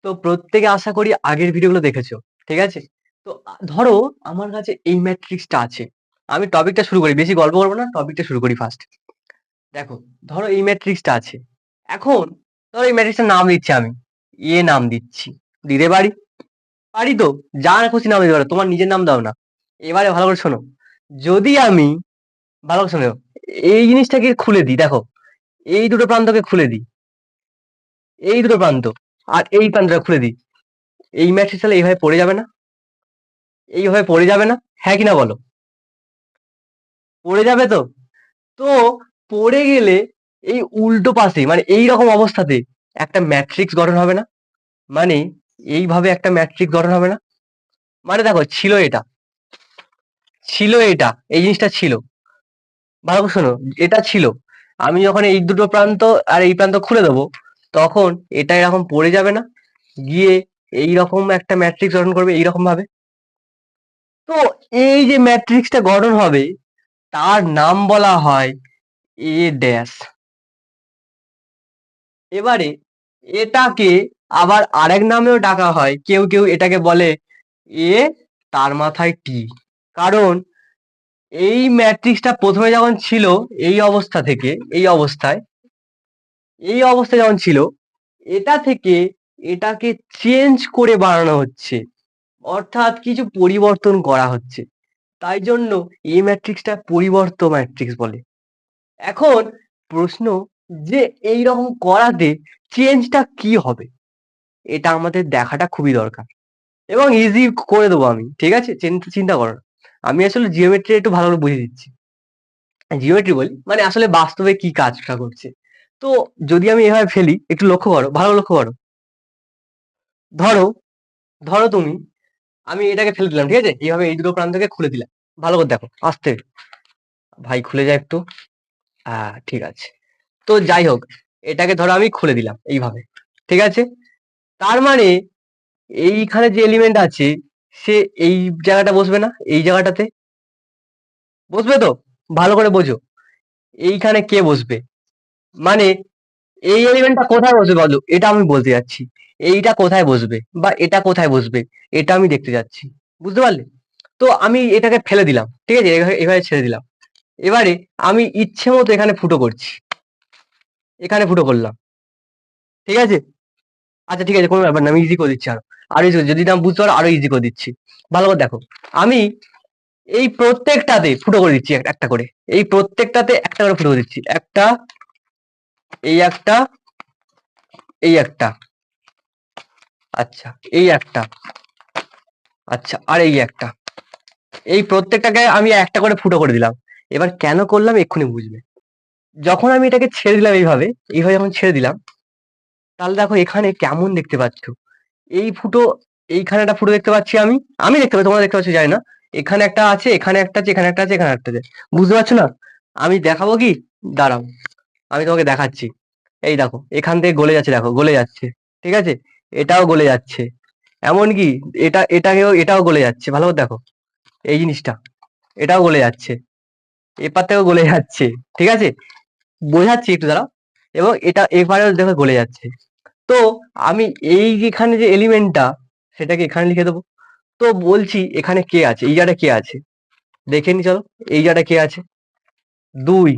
তো প্রত্যেকে আশা করি আগের ভিডিওগুলো দেখেছো। ঠিক আছে? তো ধরো আমার কাছে এই ম্যাট্রিক্সটা আছে। আমি টপিকটা শুরু করি। বেশি গল্প করব না, টপিকটা শুরু করি ফার্স্ট। দেখো, ধরো এই ম্যাট্রিক্সটা আছে। এখন ধরো এই ম্যাট্রিক্সটার নাম দিচ্ছি আমি। এ নাম দিচ্ছি। দিতে পারি? পারি তো? যা খুশি নাম দিতে পারো। তোমার নিজের নাম দাও না। এবারে ভালো করে শোনো। যদি আমি ভালো করে শোনো, এই জিনিসটাকে খুলে দিই, দেখো। এই দুটো প্রান্তকে খুলে দিই। এই দুটো প্রান্ত। আর এই প্রান্তটা খুলে দিই। এই ম্যাট্রিক্স তাহলে এইভাবে পড়ে যাবে না? এইভাবে পড়ে যাবে না? হ্যাঁ কিনা বলো? পড়ে যাবে তো? তো পড়ে গেলে এই উল্টো পাশে মানে এইরকম অবস্থাতে একটা ম্যাট্রিক্স গঠন হবে না? মানে এইভাবে একটা ম্যাট্রিক্স গঠন হবে না? মানে দেখো, ছিল এটা, এই জিনিসটা ছিল। ভালো করে শোনো, এটা ছিল। আমি যখন এই দুটো প্রান্ত আর এই প্রান্ত খুলে দেবো, তখন এটা এরকম পড়ে যাবে না? গিয়ে এইরকম একটা ম্যাট্রিক্স গঠন করবে এইরকম ভাবে। তো এই যে ম্যাট্রিক্সটা গঠন হবে, তার নাম বলা হয় এ ড্যাশ। এবারে এটাকে আবার আরেক নামেও ডাকা হয়। কেউ কেউ এটাকে বলে এ তার মাথায় টি। কারণ এই ম্যাট্রিক্সটা প্রথমে যখন ছিল, এই অবস্থা থেকে এই অবস্থায় যখন ছিল, এটা থেকে এটাকে চেঞ্জ করে বানানো হচ্ছে। অর্থাৎ কিছু পরিবর্তন করা হচ্ছে। তাই জন্য এই ম্যাট্রিক্সটা পরিবর্ত ম্যাট্রিক্স বলে। এখন প্রশ্ন, যে এইরকম করাতে চেঞ্জটা কি হবে? এটা আমাদের দেখাটা খুবই দরকার। এবং ইজি করে দেবো আমি। ঠিক আছে? চিন্তা করো না। আমি আসলে জিওমেট্রি একটু ভালো করে বুঝিয়ে দিচ্ছি। জিওমেট্রি বলি মানে আসলে বাস্তবে কি কাজটা করছে। তো যদি আমি এভাবে ফেলি, একটু লক্ষ্য করো, ভালো লক্ষ্য করো। ধরো ধরো তুমি, আমি এটাকে ফেলে দিলাম। ঠিক আছে? এইভাবে এই দুটো প্রান্তকে খুলে দিলাম। ভালো করে দেখো, আস্তে। ভাই খুলে যায় একটু। হ্যাঁ, ঠিক আছে। তো যাই হোক, এটাকে ধরো আমি খুলে দিলাম এইভাবে। ঠিক আছে? তার মানে এইখানে যে এলিমেন্ট আছে, সে এই জায়গাটা বসবে না? এই জায়গাটাতে বসবে তো? ভালো করে বোঝো। এইখানে কে বসবে? মানে এই এলিমেন্টটা কোথায় বসবে বলো? এটা আমি বলতে যাচ্ছি। এইটা কোথায় বসবে বা এটা কোথায় বসবে, এটা আমি দেখতে যাচ্ছি। বুঝতে পারলে? তো আমি এটাকে ফেলে দিলাম। ঠিক আছে? এভাবে ছেড়ে দিলাম। এবারে আমি ইচ্ছে মতো এখানে ফুটো করছি। এখানে ফুটো করলাম। ঠিক আছে? আচ্ছা, ঠিক আছে, কোনো ব্যাপার না। আমি ইজি করে দিচ্ছি আরো। আরো ইজি, যদি না বুঝতে পারো আরো ইজি করে দিচ্ছি। ভালো করে দেখো। আমি এই প্রত্যেকটাতে ফুটো করে দিচ্ছি একটা করে। এই প্রত্যেকটাতে একটা করে ফুটো করে দিচ্ছি। একটা, এই একটা, এই একটা। আচ্ছা, এই একটা। আচ্ছা, আর এই একটা। এই প্রত্যেকটাকে আমি একটা করে ফুটো করে দিলাম। এবার কেন করলাম এক্ষুনি বুঝবে। যখন আমি এটাকে ছেড়ে দিলাম এইভাবে যখন ছেড়ে দিলাম, তাহলে দেখো এখানে কেমন দেখতে পাচ্ছ। এই ফুটো, এইখানে একটা ফুটো দেখতে পাচ্ছি আমি। আমি দেখতে পাচ্ছি, তোমরা দেখতে পাচ্ছ জানি না। এখানে একটা আছে, এখানে একটা আছে, এখানে একটা আছে, এখানে একটা আছে। বুঝতে পারছো না? আমি দেখাবো কি? দাঁড়াও, আমি তোমাকে দেখাচ্ছি। এই দেখো, এখান থেকে গলে যাচ্ছে, দেখো গলে যাচ্ছে। ঠিক আছে? এটাও গলে যাচ্ছে। এমনকি এটাও গলে যাচ্ছে। ভালো করে দেখো এই জিনিসটা। এটাও গলে যাচ্ছে। এপার থেকেও গলে যাচ্ছে। ঠিক আছে? বোঝাচ্ছি, একটু দাঁড়াও। এবং এটা এবারেও দেখো গলে যাচ্ছে। তো আমি এই যেখানে যে এলিমেন্টটা, সেটাকে এখানে লিখে দেবো। তো বলছি এখানে কে আছে, এই জায়গাটা কে আছে? দেখে নি চলো। এই জায়গাটা কে আছে? 2।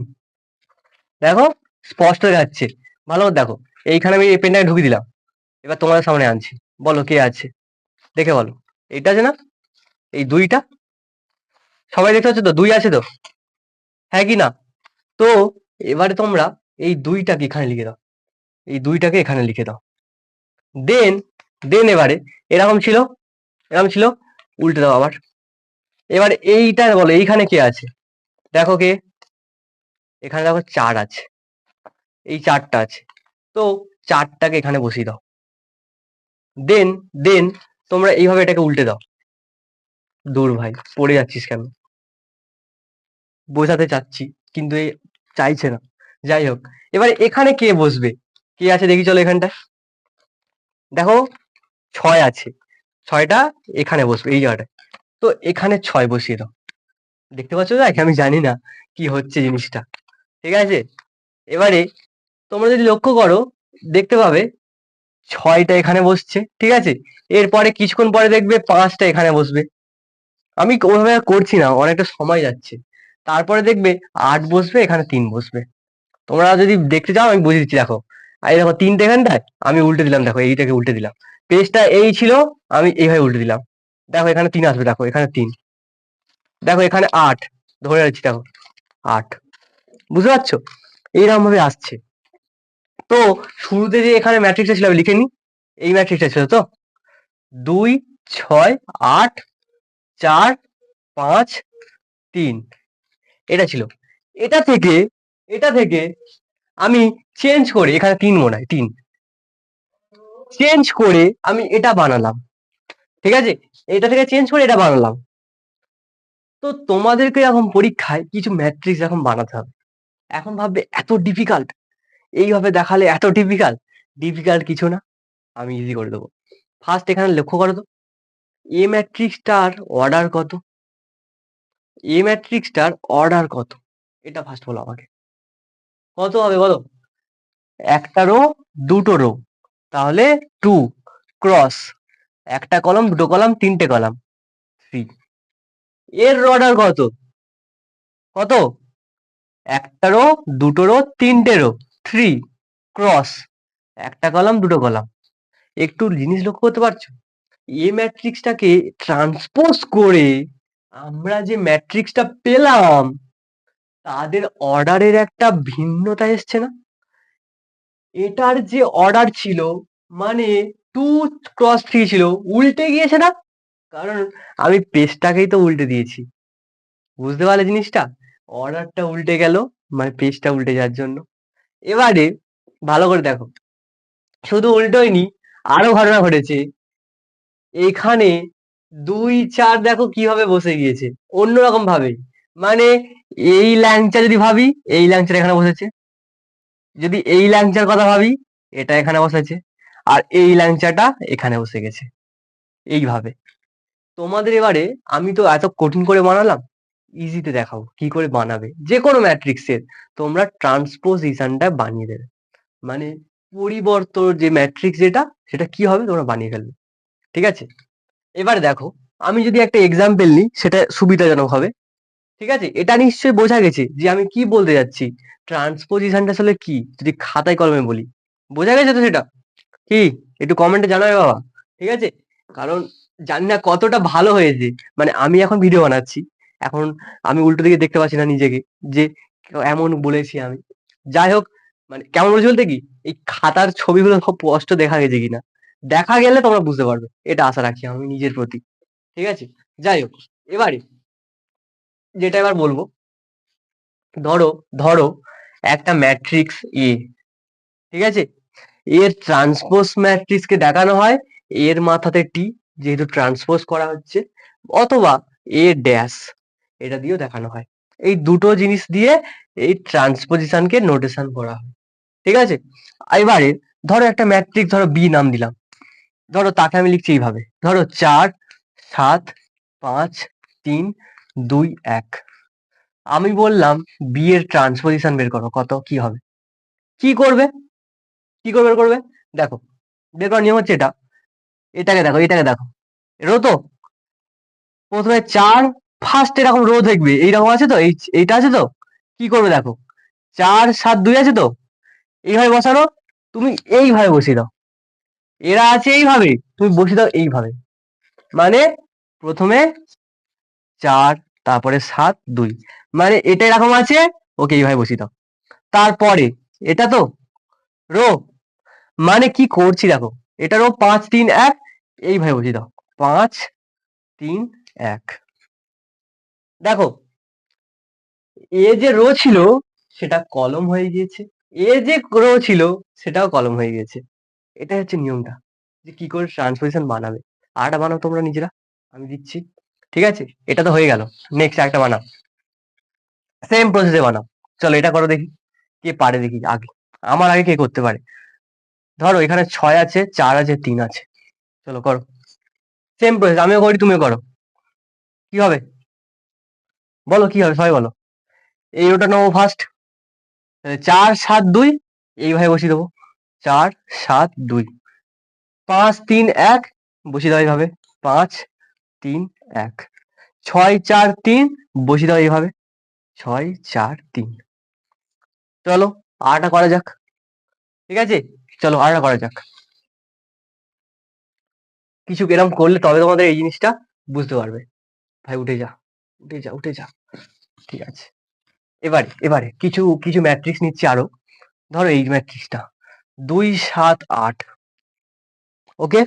দেখো, স্পষ্ট যাচ্ছে। ভালো করে দেখো। এইখানে আমি এই পেনটাকে ঢুকিয়ে দিলাম। এবার তোমাদের সামনে আনছি। বলো কে আছে? দেখে বলো। এটা আছে না? এই 2টা। সবাই দেখতে পাচ্ছ তো? 2 আছে তো? হ্যাঁ কি না? তো এবারে তোমরা এই 2টাকে এখানে লিখে দাও। এই 2টাকে এখানে লিখে দাও। দেন দেন এবারে এরকম ছিল, এরকম ছিল। উল্টে দাও আবার। এবারে এইটা বলো, এইখানে কে আছে? দেখো কে? এখানে দেখো 4 আছে। এই 4টা আছে। তো 4টাকে এখানে বসিয়ে দাও। দেন দেন তোমরা এইভাবে এটাকে উল্টে দাও। দূর ভাই, পড়ে যাচ্ছিস কেন? বোঝাতে চাচ্ছি, কিন্তু চাইছে না। যাই হোক, এবারে এখানে কে বসবে? কে আছে দেখি চলো এখানটায়। দেখো, 6 আছে। 6টা এখানে বসবে এই জায়গাটায়। তো এখানে 6 বসিয়ে দাও। দেখতে পাচ্ছ? দেখ, আমি জানি না কি হচ্ছে জিনিসটা। ঠিক আছে? এবারে তোমরা যদি লক্ষ্য করো, দেখতে পাবে 6টা এখানে বসছে, ঠিক আছে? এরপরে কিছুক্ষণ পরে দেখবে 5টা এখানে বসবে। আমি ওইভাবে আর করছি না, অনেকটা সময় যাচ্ছে। তারপরে দেখবে 8 বসবে, এখানে 3 বসবে। তোমরা যদি দেখতে চাও আমি বুঝিয়ে দিচ্ছি, দেখো। এই দেখো 3টে এখানটায়, আমি উল্টে দিলাম, দেখো এইটাকে উল্টে দিলাম। পেজটা এই ছিল, আমি এইভাবে উল্টে দিলাম। দেখো এখানে 3 আসবে, দেখো এখানে 3, দেখো এখানে 8, ধরে রাখছি, দেখো 8। বুঝতে পারছো? এইরকম ভাবে আসছে। তো শুরুতে যে এখানে ম্যাট্রিক্সটা ছিল আমি লিখে নিই। এই ম্যাট্রিক্সটা ছিল তো 2 6 8 4 5 3, এটা ছিল। এটা থেকে এটা থেকে আমি চেঞ্জ করে এখানে 3 মনে হয় 3 চেঞ্জ করে আমি এটা বানালাম, ঠিক আছে? এটা থেকে চেঞ্জ করে এটা বানালাম। তো তোমাদেরকে এখন পরীক্ষায় কিছু ম্যাট্রিক্স এখন বানাতে হবে। এখন ভাববে এত ডিফিকাল্ট, এইভাবে দেখালে এত ডিফিকাল্ট। ডিফিকাল্ট কিছু না, আমি ইজি করে দেবো। ফার্স্ট এখানে লক্ষ্য করো তো, এ ম্যাট্রিক্সটার অর্ডার কত? এ ম্যাট্রিক্সটার অর্ডার কত? এটা ফার্স্ট বলো আমাকে। কত হবে বলো? একটা রো, দুটো রো, তাহলে 2 ক্রস একটা কলাম, দুটো কলাম, তিনটে কলাম, 3। এর অর্ডার কত? কত? একটা রো, দুটো রো, তিনটে রো, 3 ক্রস একটা কলাম, দুটো কলাম। একটু জিনিস লক্ষ্য করতে পারছো? এ ম্যাট্রিক্সটাকে ট্রান্সপোজ করে আমরা যে ম্যাট্রিক্সটা পেলাম, তাদের অর্ডারের একটা ভিন্নতা এসছে না? এটার যে অর্ডার ছিল, মানে 2 ক্রস 3 ছিল, উল্টে গিয়েছে না? কারণ আমি পেজটাকেই তো উল্টে দিয়েছি। বুঝতে পারলে জিনিসটা? অর্ডারটা উল্টে গেল, মানে পেজটা উল্টে যাওয়ার জন্য। এবারে ভালো করে দেখো, শুধু উল্টোয়নি, আরো ঘটনা ঘটেছে। এখানে 2 4 দেখো কিভাবে বসে গিয়েছে, অন্যরকম ভাবে। মানে এই ল্যাংচা যদি ভাবি, এই ল্যাংচাটা এখানে বসেছে। যদি এই ল্যাংচার কথা ভাবি, এটা এখানে বসেছে। আর এই ল্যাংচাটা এখানে বসে গেছে, এইভাবে। তোমাদের এবারে, আমি তো এত কঠিন করে বানালাম, ইজিতে দেখাবো কি করে বানাবে। যে কোনো ম্যাট্রিক্সের তোমরা ট্রান্সপোজিশনটা বানিয়ে দেবে, মানে পরিবর্তন যে ম্যাট্রিক্স যেটা, সেটা কি হবে তোমরা বানিয়ে ফেলবে, ঠিক আছে? এবার দেখো, আমি যদি একটা এক্সাম্পল নিই, সেটা সুবিধাজনক হবে, ঠিক আছে? এটা নিশ্চয়ই বোঝা গেছে যে আমি কি বলতে যাচ্ছি। ট্রান্সপোজিশনটা আসলে কি, যদি খাতায় কলমে বলি। বোঝা গেছে তো সেটা? কি, একটু কমেন্টে জানাবে বাবা, ঠিক আছে? কারণ জানি না কতটা ভালো হয়েছে। মানে আমি এখন ভিডিও বানাচ্ছি, এখন আমি উল্টো দিকে দেখতে পাচ্ছি না নিজেকে, যে এমন বলেছি আমি। যাই হোক, মানে কেমন বলছি বলতে কি, এই খাতার ছবিগুলো সব স্পষ্ট দেখা গেছে কিনা, দেখা গেলে তোমরা বুঝতে পারবে, এটা আশা রাখি আমি নিজের প্রতি, ঠিক আছে? যাই হোক, এবারে যেটা এবার বলবো, ধরো ধরো একটা ম্যাট্রিক্স এ, ঠিক আছে? এর ট্রান্সপোজ ম্যাট্রিক্সকে দেখানো হয় এর মাথাতে টি, যেহেতু ট্রান্সপোজ করা হচ্ছে, অথবা এ ড্যাশ, এটা দিয়েও দেখানো হয়। এই দুটো জিনিস দিয়ে এই ট্রান্সপোজিশনকে নোটেশন করা হয়, ঠিক আছে? এবারে ধরো একটা ম্যাট্রিক্স, ধরো বি নাম দিলাম। ধরো তাকে আমি লিখছি এইভাবে, ধরো 4 7 5 3 2 1। আমি বললাম বি এর ট্রান্সপোজিশন বের করো, কত কি হবে? কি করবে? কি করে বের করবে? দেখো, বের করার নিয়ম হচ্ছে এটা। এটাকে দেখো, এটাকে দেখো, রো তো। প্রথমে 4 ফার্স্ট এরকম রো দেখবে, এইরকম আছে তো, এইটা আছে তো। কি করবে দেখো, 4 7 2 আছে তো, এইভাবে বসানো। তুমি এইভাবে বসিয়ে দাও। এরা আছে এইভাবে, তুমি বসিয়ে দাও এইভাবে। মানে প্রথমে 4, তারপরে 7 2, মানে এটা এরকম আছে, ওকে এইভাবে বসিয়ে দাও। তারপরে এটা তো রো, মানে কি করছি দেখো, এটা রো 5 3 1, এইভাবে বসিয়ে দাও। 5 3 1। দেখো, এ যে রো ছিল সেটা কলম হয়ে গিয়েছে, এ যে রো ছিল সেটাও কলম হয়ে গেছে। এটাই হচ্ছে নিয়মটা, যে কি করে ট্রান্সপোজিশন বানাবে। আরেকটা বানাও তোমরা নিজেরা, আমি দিচ্ছি, ঠিক আছে? এটা তো হয়ে গেল। নেক্সট একটা বানাও, সেম প্রসেসে বানাও। চলো এটা করো দেখি, কে পারে দেখি আগে, আমার আগে কে করতে পারে। ধরো এখানে 6 আছে, 4 আছে, 3 আছে। চলো করো, সেম প্রসেস, আমিও করি তুমিও করো। কি হবে বলো, কি হবে সবাই বলো। এই রোটা নেবো ফার্স্ট, 4 7 2, এইভাবে বসিয়ে দেবো। 4 7 2, 5 3 1 বসিয়ে দাও এইভাবে 5 3 1 6 4 3 বসিয়ে দাও এইভাবে 6 4 3 চলো আরটা করা যাক ঠিক আছে চলো আরটা করা যাক কিছু এরকম করলে তবে তোমাদের এই জিনিসটা বুঝতে পারবে ভাই উঠে যা উঠে যা উঠে যা ঠিক আছে এবারে কিছু কিছু ম্যাট্রিক্স নিচ্ছি আরো ধরো এই ম্যাট্রিক্সটা 2 7 8 ওকে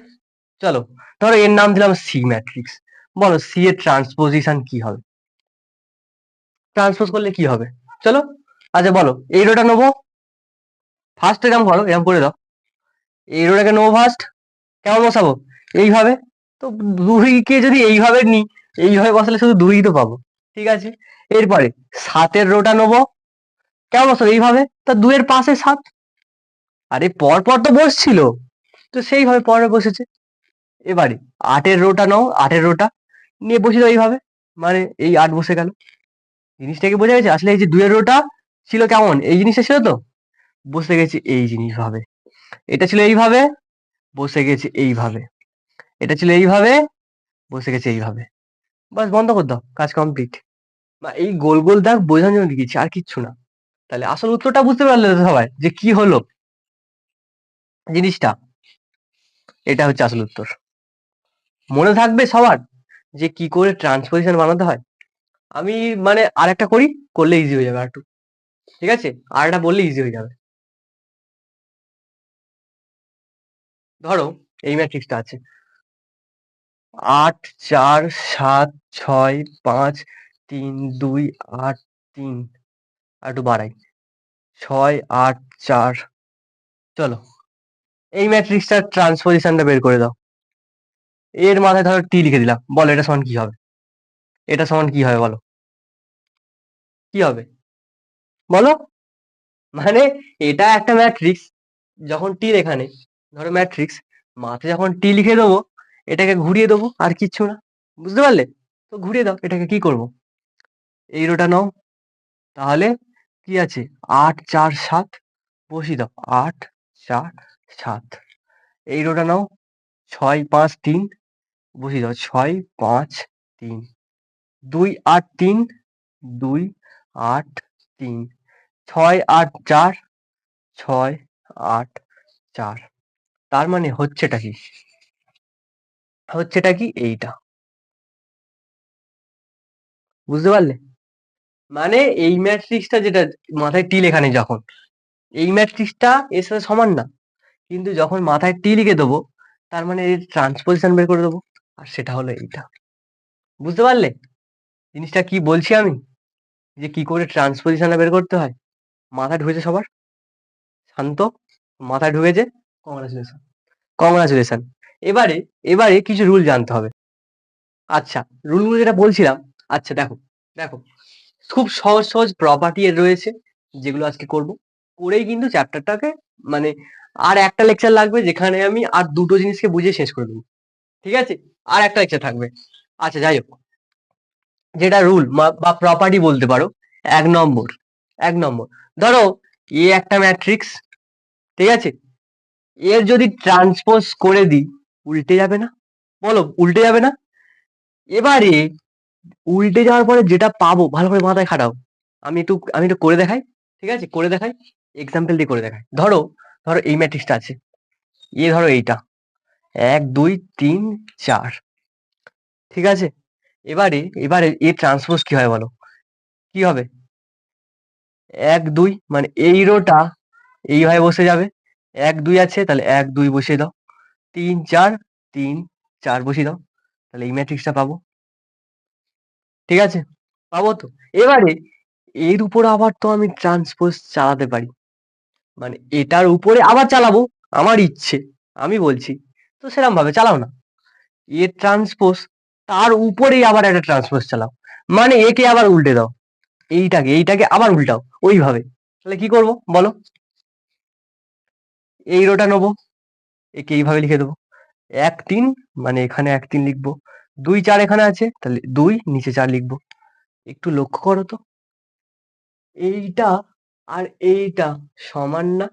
চলো ধরো এর নাম দিলাম সি ম্যাট্রিক্স বলো সি এর ট্রান্সপোজিশন কি হবে ট্রান্সপোজ করলে কি হবে চলো আচ্ছা বলো এই রোটা নেবো ফার্স্ট এরকম করো এরকম করে দাও এই রোটাকে নেবো ফার্স্ট কেমন বসাবো এইভাবে তো দুইকে যদি এইভাবে নিই এইভাবে বসালে শুধু দুই তো পাবো ঠিক আছে এরপরে সাতের রোটা নেবো কেমন বসাবো এইভাবে তা দুইয়ের পাশে সাত আরে পর পর তো বসছিল তো সেইভাবে পরে বসেছে এবারে আটের রোটা নাও আটের রোটা নিয়ে বসে দাও এইভাবে মানে এই আট বসে গেল জিনিসটাকে বোঝা গেছে আসলে এই যে দুইয়ের রোটা ছিল কেমন এই জিনিসটা ছিল তো বসে গেছে এই জিনিস ভাবে এটা ছিল এইভাবে বসে গেছে এইভাবে এটা ছিল এইভাবে বসে গেছে এইভাবে বাস বন্ধ করে দাও কাজ কমপ্লিট বা এই গোল গোল দাগ বোঝানোর জন্য লিখেছি আর কিচ্ছু না তাহলে আসল উত্তরটা বুঝতে পারলে তো সবাই যে কি হলো জিনিসটা এটা হচ্ছে আসল উত্তর মনে থাকবে সবার যে কি করে ট্রান্সপোজিশন বানাতে হয় আমি মানে আর একটা করি করলে ইজি হয়ে যাবে আর একটু ঠিক আছে আর একটা বললে ইজি হয়ে যাবে ধরো এই ম্যাট্রিক্সটা আছে 8 4 7 6 5 3 2 8 3 আর একটু বাড়াই 6 8 4 চলো এই ম্যাট্রিক্সটার ট্রান্সপোজিশনটা বের করে দাও এর মাথায় ধরো টি লিখে দিলাম বলো এটা সমান কি হবে এটা সমান কি হবে বলো কি হবে বলো মানে এটা একটা ম্যাট্রিক্স যখন টি এখানে ধরো ম্যাট্রিক্স মাথায় যখন টি লিখে দেবো এটাকে ঘুরিয়ে দেবো আর কিচ্ছু না বুঝতে পারলে তো ঘুরিয়ে দাও এটাকে কি করব এই রোটা নাও তাহলে কি আছে 8 4 7 বসিয়ে দাও 8 4 7 এই রোটা নাও 6 5 3 বসিয়ে দাও 6 5 3 2 8 3 2 8 3 6 8 4 6 8 4 তার মানে হচ্ছেটা কি হচ্ছেটা কি এইটা বুঝতে পারলে মানে এই ম্যাট্রিক্সটা যেটা মাথায় টি লেখা নেই যখন এই ম্যাট্রিক্সটা এর সাথে সমান না কিন্তু যখন মাথায় টি লিখে দেবো তার মানে এর ট্রান্সপোজিশন বের করে দেবো আর সেটা হলো এইটা বুঝতে পারলে জিনিসটা কি বলছি আমি যে কি করে ট্রান্সপোজিশনটা বের করতে হয় মাথায় ঢুকেছে সবার শান্ত মাথায় ঢুকেছে কংগ্রাচুলেশন কংগ্রাচুলেশন এবারে এবারে কিছু রুল জানতে হবে আচ্ছা রুলগুলো যেটা বলছিলাম আচ্ছা দেখো দেখো খুব সহজ সহজ প্রপার্টি এর রয়েছে যেগুলো আজকে করব করেই কিন্তু চ্যাপ্টারটাকে মানে আর একটা লেকচার লাগবে যেখানে আমি আর দুটো জিনিসকে বুঝিয়ে শেষ করে দেবো ঠিক আছে আর একটা লেকচার থাকবে আচ্ছা যাই হোক যেটা রুল বা প্রপার্টি বলতে পারো এক নম্বর এক নম্বর ধরো এ একটা ম্যাট্রিক্স ঠিক আছে এর যদি ট্রান্সপোজ করে দিই উল্টে যাবে না বলো উল্টে যাবে না এবারে উল্টে যাওয়ার পরে যেটা পাবো ভালো করে মাথায় খাটাও আমি একটু করে দেখাই ঠিক আছে করে দেখাই এক্সাম্পল দিয়ে করে দেখাই ধরো ধরো এই ম্যাট্রিক্সটা আছে ধরো এইটা 1 2 3 4 ঠিক আছে এবারে এবারে এর ট্রান্সপোজ কি হয় বলো কি হবে 1 2 মানে এই রোটা এইভাবে বসে যাবে 1 2 আছে তাহলে 1 2 বসিয়ে দাও 3 4 3 4 বসিয়ে দাও তাহলে এই ম্যাট্রিক্সটা পাবো ঠিক আছে পাবো তো এবারে এর উপর আবার তো আমি ট্রান্সপোজ চালাতে পারি মানে এটার উপরে আবার চালাবো আমার ইচ্ছে আমি বলছি তো সেরকম ভাবে চালাও না এর ট্রান্সপোজ তার উপরেই আবার একটা ট্রান্সপোজ চালাও মানে একে আবার উল্টে দাও এইটাকে আবার উল্টাও ওইভাবে তাহলে কি করব বলো এই রোটা নেবো একে এইভাবে লিখে দেবো 1 3 মানে এখানে 1 3 লিখবো 2 4 এখানে আছে তাহলে 2 নিচে 4 লিখবো একটু লক্ষ্য করো তো এইটা আর এইটা সমান না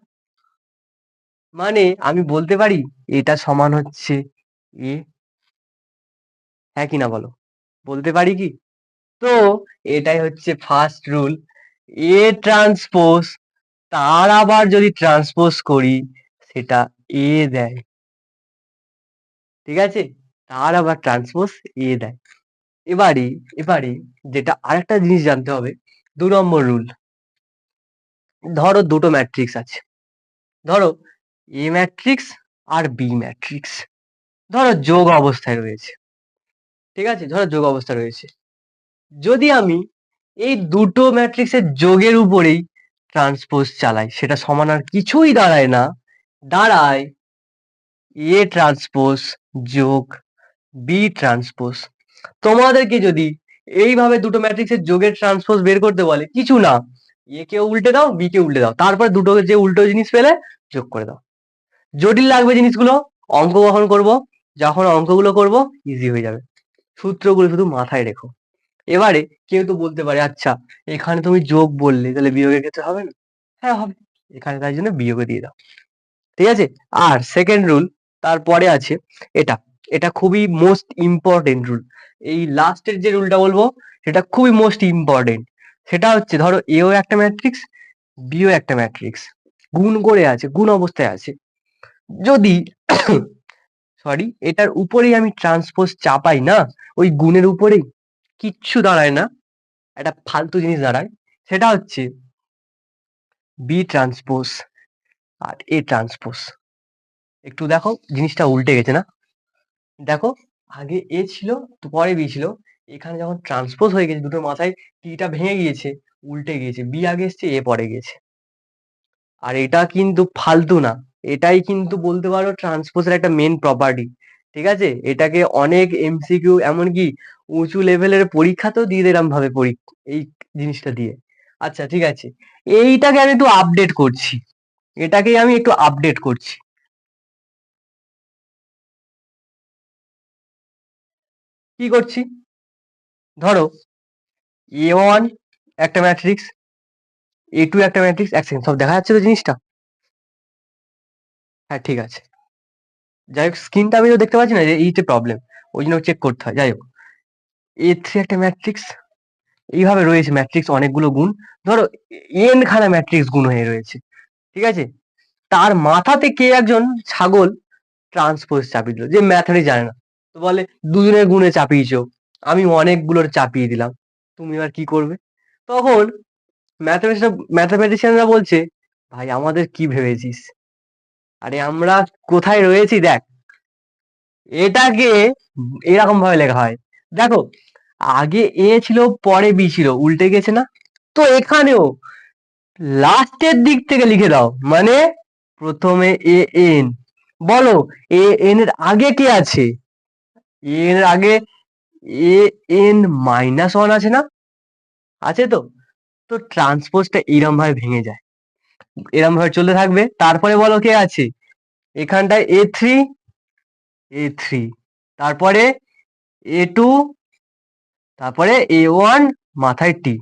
মানে আমি বলতে পারি এটা সমান হচ্ছে এ, হ্যাঁ কি না বলো? বলতে পারি কি? তো এটাই হচ্ছে ফার্স্ট রুল। এ ট্রান্সপোজ তার আবার যদি ট্রান্সপোজ করি সেটা এ দেয়, ঠিক আছে? তার আবার ট্রান্সপোজ এ দেয়। এবারে যেটা আরেকটা জিনিস জানতে হবে, 2 নম্বর রুল। ধরো দুটো ম্যাট্রিক্স আছে, ধরো এ ম্যাট্রিক্স আর বি ম্যাট্রিক্স, ধরো যোগ অবস্থায় রয়েছে, ঠিক আছে? ধরো যোগ অবস্থায় রয়েছে। যদি আমি এই দুটো ম্যাট্রিক্সের যোগের উপরেই ট্রান্সপোজ চালাই, সেটা সমান আর কিছুই দাঁড়ায় না, দাঁড়ায় এ ট্রান্সপোজ যোগ বি ট্রান্সপোজ। তোমাদেরকে যদি এইভাবে দুটো ম্যাট্রিক্সের যোগের ট্রান্সপোজ বের করতে বলে, কিছু না, এ কে উল্টে দাও, বি কে উল্টে দাও, তারপর দুটো যে উল্টো জিনিস পেলে যোগ করে দাও। জটিল লাগবে জিনিসগুলো, অঙ্ক কখন করব, যখন অঙ্কগুলো করব ইজি হয়ে যাবে। সূত্রগুলো শুধু মাথায় রেখো। এবারে কেউ তো বলতে পারে, আচ্ছা এখানে তুমি যোগ বললে, তাহলে বিয়োগের ক্ষেত্রে হবে না? হ্যাঁ হবে, এখানে তাই জন্য বিয়োগে দিয়ে দাও, ঠিক আছে? আর সেকেন্ড রুল তারপরে আছে এটা, এটা খুবই মোস্ট ইম্পর্টেন্ট রুল। এই লাস্টের যে রুলটা বলবো সেটা খুবই মোস্ট ইম্পর্টেন্ট। সেটা হচ্ছে, ধরো এও একটা ম্যাট্রিক্স, বিও একটা ম্যাট্রিক্স, গুণ করে আছে, গুণ অবস্থায় আছে। যদি সরি এটার উপরেই আমি ট্রান্সপোজ চাপাই না, ওই গুণের উপরেই, কিচ্ছু দাঁড়ায় না, একটা ফালতু জিনিস দাঁড়ায়, সেটা হচ্ছে বি ট্রান্সপোজ আর এ ট্রান্সপোজ। একটু দেখো জিনিসটা উল্টে গেছে না? দেখো আগে এ ছিল, তো পরে বি ছিল, এখানে যখন ট্রান্সপোজ হয়ে গেছে দুটোর মাথায় টিটা ভেঙে গিয়েছে, উল্টে গিয়েছে, বি আগে এসছে এ পরে গেছে। আর এটা কিন্তু ফালতু না, এটাই কিন্তু বলতে পারো ট্রান্সপোজের একটা মেন প্রপার্টি, ঠিক আছে? এটাকে অনেক এমসিকিউ এমনকি উঁচু লেভেলের পরীক্ষাতেও দিয়ে দিলাম ভাবে এই জিনিসটা দিয়ে। আচ্ছা ঠিক আছে, এইটাকে আমি একটু আপডেট করছি, এটাকেই আমি একটু আপডেট করছি। কি করছি? ধরো এ ওয়ান একটা ম্যাট্রিক্স, এ টু একটা ম্যাট্রিক্স, এক সেকেন্ড, সব দেখা যাচ্ছে তো জিনিসটা? হ্যাঁ ঠিক আছে, যাই হোক স্ক্রিনটা আমি তো দেখতে পাচ্ছি না, যে এইটা প্রবলেম, ওই জন্য চেক করতে হয়। যাই হোক, এ থ্রি একটা ম্যাট্রিক্স, এইভাবে রয়েছে ম্যাট্রিক্স অনেকগুলো গুণ, ধরো এন খানা ম্যাট্রিক্স গুণ হয়ে রয়েছে, ঠিক আছে? তার মাথাতে কে একজন ছাগল ট্রান্সপোজ চাপিয়ে দিল, যে ম্যাথমেটিক্স জানে না, তো বলে দুজনের গুণে চাপিয়েছো, আমি অনেকগুলোর চাপিয়ে দিলাম, তুমি এবার কি করবে? তখন ম্যাথামেটিশিয়ানরা বলছে, ভাই আমাদের কি ভেবেছিস, আরে আমরা কোথায় রয়েছি দেখ। এটাকে এরকম ভাবে লেখা হয়, দেখো আগে এ ছিল পরে বি ছিল, উল্টে গেছে না? তো এখানেও লাস্টের দিক থেকে লিখে দাও, মানে প্রথমে এ এন, বলো এ এন এর আগে কে আছে? এ এন এর আগে এ এন মাইনাস ওয়ান আছে না? আছে তো? তো ট্রান্সপোজটা এরম ভাবে ভেঙে যায়, এরম ভাবে চলতে থাকবে, তারপরে বলো কে আছে এখানটায়? এ থ্রি, এ থ্রি, তারপরে এ টু, তারপরে এ ওয়ান, মাথায় টি।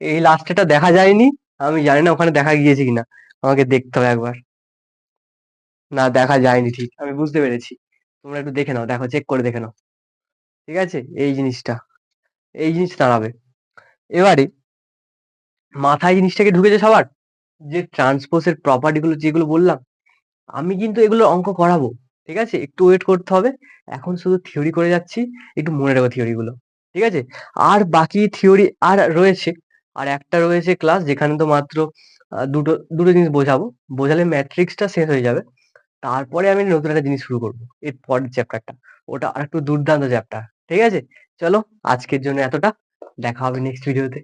এই লাস্টেটা দেখা যায়নি, আমি জানি না ওখানে দেখা গিয়েছে কিনা, আমাকে দেখতে হবে একবার। না দেখা যায়নি, ঠিক আমি বুঝতে পেরেছি, তোমরা একটু দেখে নাও, দেখো চেক করে দেখে নাও, ঠিক আছে? এই জিনিসটা, এই জিনিস দাঁড়াবে। এবারে মাথায় জিনিসটাকে ঢুকেছে সবার, যে ট্রান্সপোজের প্রপার্টি গুলো যেগুলো বললাম, আমি কিন্তু এগুলো অঙ্ক করাবো, ঠিক আছে? একটু ওয়েট করতে হবে, এখন শুধু থিওরি করে যাচ্ছি, একটু মনে রাখো থিওরি গুলো, ঠিক আছে? আর বাকি থিওরি আর রয়েছে, আর একটা রয়েছে ক্লাস, যেখানে তো মাত্র দুটো দুটো জিনিস বোঝাবো, বোঝালে ম্যাট্রিক্সটা শেষ হয়ে যাবে, তারপরে আমি নতুন একটা জিনিস শুরু করবো, এর পরের চ্যাপ্টারটা, ওটা আর একটু দুর্দান্ত চ্যাপ্টার, ঠিক আছে? চলো আজকের জন্য এতটা, দেখা হবে নেক্সট ভিডিওতে।